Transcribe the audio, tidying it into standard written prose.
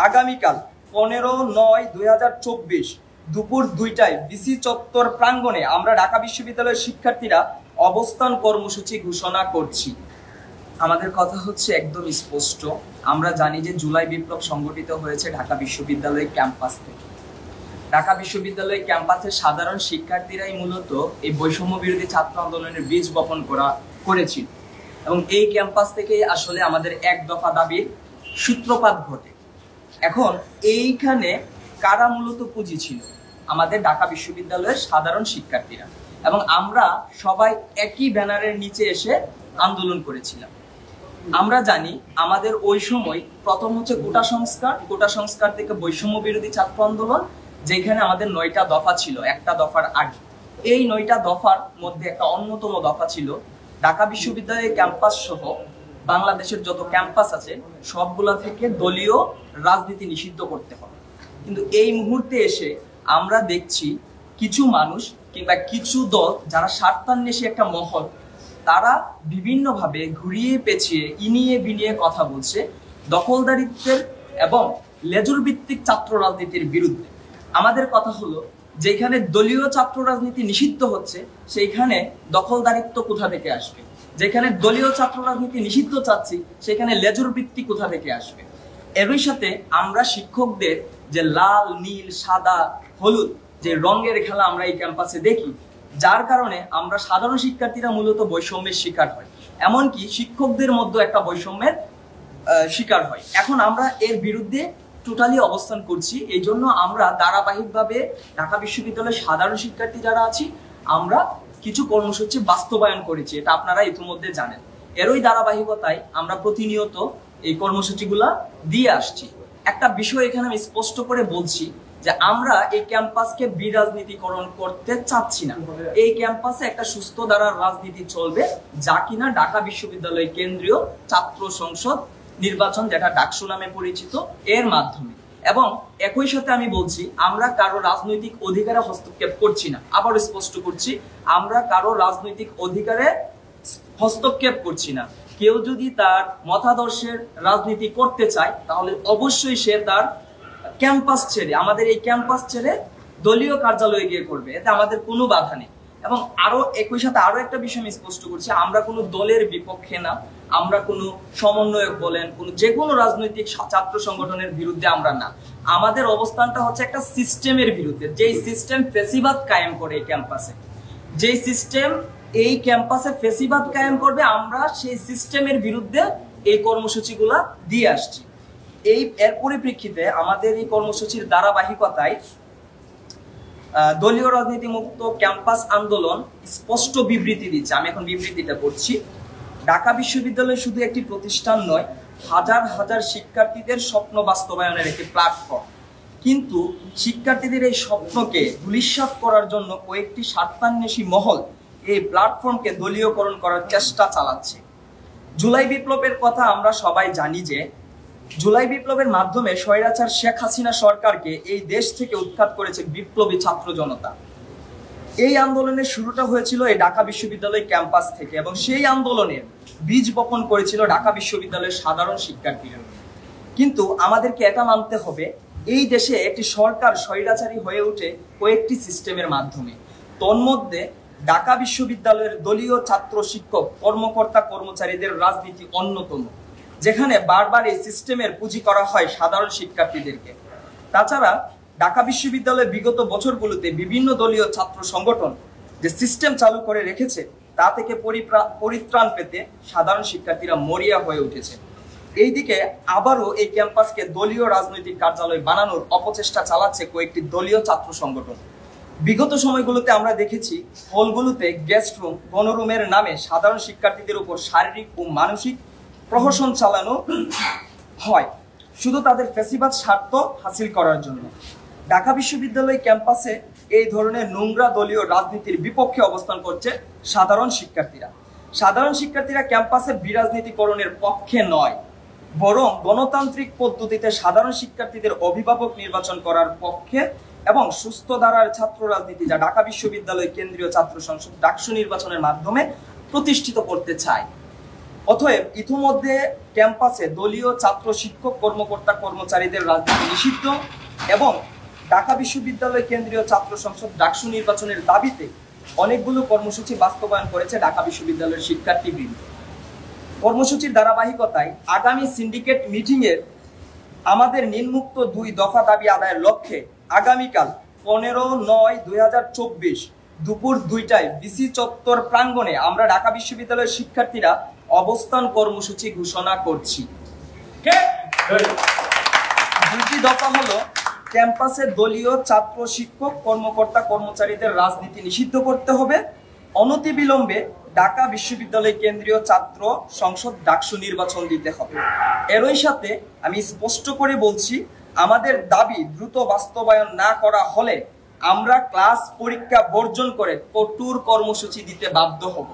আগামীকাল 15/9/2024 দুপুর 2টায় ডিসি চত্বর প্রাঙ্গণে আমরা ঢাকা বিশ্ববিদ্যালয়ের শিক্ষার্থীরা অবস্থান কর্মসূচি ঘোষণা করছি। আমাদের কথা হচ্ছে একদম স্পষ্ট। আমরা জানি যে জুলাই বিপ্লব সংগঠিত হয়েছে ঢাকা বিশ্ববিদ্যালয় ক্যাম্পাস থেকে। ঢাকা বিশ্ববিদ্যালয় ক্যাম্পাসের সাধারণ শিক্ষার্থীরাই মূলত এই বৈষম্য বিরোধী ছাত্র আন্দোলনের বীজ বপন করেছিল এবং এই ক্যাম্পাস থেকে আসলে আমাদের এক দফা দাবির সূত্রপাত ঘটে। এখন এইখানে কারা মূলত পুঁজি ছিল? আমাদের ঢাকা বিশ্ববিদ্যালয়ের সাধারণ শিক্ষার্থীরা, এবং আমরা সবাই একই ব্যানারের নিচে এসে আন্দোলন করেছিলাম। আমরা জানি আমাদের ওই সময় প্রথম হচ্ছে কোটা সংস্কার থেকে বৈষম্য বিরোধী ছাত্র আন্দোলন, যেখানে আমাদের 9টা দফা ছিল একটা দফার আগে। এই 9টা দফার মধ্যে একটা অন্যতম দফা ছিল ঢাকা বিশ্ববিদ্যালয়ের ক্যাম্পাস সহ বাংলাদেশের যত ক্যাম্পাস আছে সবগুলা থেকে দলীয় রাজনীতি নিষিদ্ধ করতে হবে। কিন্তু এই মুহূর্তে এসে আমরা দেখছি কিছু মানুষ কিংবা কিছু দল যারা স্বার্থান্বেষী একটা মহল, তারা বিভিন্নভাবে ঘুরিয়ে পেঁচিয়ে ইনিয়ে বিনিয়ে কথা বলছে দখলদারিত্বের এবং লেজুর ভিত্তিক ছাত্র রাজনীতির বিরুদ্ধে। আমাদের কথা হলো, যেখানে দলীয় ছাত্র রাজনীতি নিষিদ্ধ হচ্ছে সেইখানে দখলদারিত্ব কোথা থেকে আসবে? যেখানে দলীয় ছাত্র রাজনীতি নিষিদ্ধ চাচ্ছি সেখানে লেজুর ভিত্তি কোথা থেকে আসবে? এরই সাথে আমরা শিক্ষকদের যে লাল, নীল, সাদা, হলুদ যে রঙের খেলা আমরা এই ক্যাম্পাসে দেখি, যার কারণে আমরা সাধারণ শিক্ষার্থীরা মূলত বৈষম্যের শিকার হয়, এমনকি শিক্ষকদের মধ্যে একটা বৈষম্যের শিকার হয়। এখন আমরা এর বিরুদ্ধে টোটালি অবস্থান করছি। এই জন্য আমরা ধারাবাহিকভাবে ঢাকা বিশ্ববিদ্যালয়ের সাধারণ শিক্ষার্থী যারা আছি, আমরা কিছু কর্মসূচি বাস্তবায়ন করেছি, এটা আপনারা ইতিমধ্যে জানেন। এরই ধারাবাহিকতায় আমরা প্রতিনিয়ত এই কর্মসূচিগুলা দিয়ে আসছি। একটা বিষয় এখানে আমি স্পষ্ট করে বলছি যে আমরা এই ক্যাম্পাসকে বিরাজনীতিকরণ করতে চাচ্ছি না। এই ক্যাম্পাসে একটা সুস্থ ধারার রাজনীতি চলবে, যা কিনা ঢাকা বিশ্ববিদ্যালয় কেন্দ্রীয় ছাত্র সংসদ নির্বাচন, যেটা ডাকসু নামে পরিচিত, এর মাধ্যমে। এবং একই সাথে আমি বলছি, আমরা কারো রাজনৈতিক অধিকারে হস্তক্ষেপ করছি না। আবার স্পষ্ট করছি, আমরা কারো রাজনৈতিক অধিকারে হস্তক্ষেপ করছি না। কেউ যদি তার মতাদর্শের রাজনীতি করতে চায় তাহলে অবশ্যই সে তার ক্যাম্পাস ছেড়ে, আমাদের এই ক্যাম্পাস ছেড়ে দলীয় কার্যালয়ে গিয়ে করবে, এতে আমাদের কোনো বাধা নেই। এবং আরো একই সাথে আরো একটা বিষয় আমি স্পষ্ট করছি, আমরা কোনো দলের বিপক্ষে না, আমরা কোনো সমন্বয়ক বলেন যে কোনো রাজনৈতিক ছাত্র সংগঠনের বিরুদ্ধে আমরা না। আমাদের অবস্থানটা হচ্ছে একটা সিস্টেমের বিরুদ্ধে, যেই সিস্টেম ফ্যাসিবাদ কায়েম করে এই ক্যাম্পাসে, যেই সিস্টেম এই ক্যাম্পাসে ফ্যাসিবাদ কায়েম করবে, আমরা সেই সিস্টেমের বিরুদ্ধে এই কর্মসূচিগুলা দিয়ে আসছি। এর পরিপ্রেক্ষিতে আমাদের এই কর্মসূচির ধারাবাহিকতায় দলীয় রাজনীতি মুক্ত ক্যাম্পাস আন্দোলন স্পষ্ট বিবৃতি দিচ্ছে। আমি এখন বিবৃতিটা করছি। ঢাকা বিশ্ববিদ্যালয় শুধু একটি প্রতিষ্ঠান নয়, হাজার হাজার শিক্ষার্থীদের স্বপ্ন বাস্তবায়নের একটি প্ল্যাটফর্ম। কিন্তু শিক্ষার্থীদের এই স্বপ্নকে ধূলিসাৎ করার জন্য কয়েকটি স্বার্থান্বেষী মহল এই প্ল্যাটফর্মকে দলীয়করণ করার চেষ্টা চালাচ্ছে। জুলাই বিপ্লবের কথা আমরা সবাই জানি যে জুলাই বিপ্লবের মাধ্যমে স্বৈরাচার শেখ হাসিনা সরকারকে এই দেশ থেকে উৎখাত করেছে বিপ্লবী ছাত্র জনতা। এই আন্দোলনের শুরুটা হয়েছিল এই ঢাকা বিশ্ববিদ্যালয় ক্যাম্পাস থেকে, এবং সেই আন্দোলনের বীজ বপন করেছিল ঢাকা বিশ্ববিদ্যালয়ের সাধারণ শিক্ষার্থীরা। কিন্তু আমাদেরকে এটা মানতে হবে, এই দেশে একটি সরকার স্বৈরাচারী হয়ে ওঠে কয়েকটি সিস্টেমের মাধ্যমে। তন্মধ্যে ঢাকা বিশ্ববিদ্যালয়ের দলীয় ছাত্র শিক্ষক কর্মকর্তা কর্মচারীদের রাজনীতি অন্যতম, যেখানে বারবার এই সিস্টেমের পুঁজি করা হয় সাধারণ শিক্ষার্থীদেরকে। তাছাড়া ঢাকা বিশ্ববিদ্যালয়ে বিগত বছরগুলোতে বিভিন্ন দলীয় ছাত্র সংগঠন যে সিস্টেম চালু করে রেখেছে, তা থেকে পরিত্রাণ পেতে সাধারণ শিক্ষার্থীরা মরিয়া হয়ে উঠেছে। এইদিকে আবারও এই ক্যাম্পাসকে দলীয় রাজনৈতিক কার্যালয় বানানোর অপচেষ্টা চালাচ্ছে কয়েকটি দলীয় ছাত্র সংগঠন। বিগত সময়গুলোতে আমরা দেখেছি হলগুলোতে গেস্ট রুম, গণরুমের নামে সাধারণ শিক্ষার্থীদের উপর শারীরিক ও মানসিক প্রহসন চালানো হয়, শুধু তাদের ফ্যাসিবাদ স্বার্থ হাসিল করার জন্য। ঢাকা বিশ্ববিদ্যালয় ক্যাম্পাসে এই ধরনের নোংরা দলীয় রাজনীতির বিপক্ষে অবস্থান করছে সাধারণ শিক্ষার্থীরা। সাধারণ শিক্ষার্থীরা ক্যাম্পাসে বিরাজনীতিকরণের পক্ষে নয়, বরং গণতান্ত্রিক পদ্ধতিতে সাধারণ শিক্ষার্থীদের অভিভাবক নির্বাচন করার পক্ষে এবং সুস্থ ধারার ছাত্র রাজনীতি যা ঢাকা বিশ্ববিদ্যালয় কেন্দ্রীয় ছাত্র সংসদ ডাকসু নির্বাচনের মাধ্যমে প্রতিষ্ঠিত করতে চায়। অতএব ইতিমধ্যে ক্যাম্পাসে দলীয় ছাত্র শিক্ষক কর্মকর্তা কর্মচারীদের রাজনীতি নিষিদ্ধ এবং ঢাকা বিশ্ববিদ্যালয় কেন্দ্রীয় ছাত্র সংসদ ডাকসু নির্বাচনের দাবিতে অনেকগুলো কর্মসূচি বাস্তবায়ন করেছে ঢাকা বিশ্ববিদ্যালয়ের শিক্ষার্থীবৃন্দ। কর্মসূচির ধারাবাহিকতায় আগামী সিন্ডিকেট মিটিংয়ের আমাদের নিম্নোক্ত 2 দফা দাবি আদায়ের লক্ষ্যে আগামীকাল 15/9/2024 দুপুর 2টায় বিসি চত্বর প্রাঙ্গণে আমরা ঢাকা বিশ্ববিদ্যালয়ের শিক্ষার্থীরা অবস্থান কর্মসূচি ঘোষণা করছি। 2টি দফা হলো, ক্যাম্পাসে দলীয় ছাত্র শিক্ষক কর্মকর্তা কর্মচারীদের রাজনীতি নিষিদ্ধ করতে হবে, অনতিবিলম্বে ঢাকা বিশ্ববিদ্যালয় কেন্দ্রীয় ছাত্র সংসদ ডাকসু নির্বাচন দিতে হবে। এরই সাথে আমি স্পষ্ট করে বলছি, আমাদের দাবি দ্রুত বাস্তবায়ন না করা হলে আমরা ক্লাস পরীক্ষা বর্জন করে কঠোর কর্মসূচি দিতে বাধ্য হব।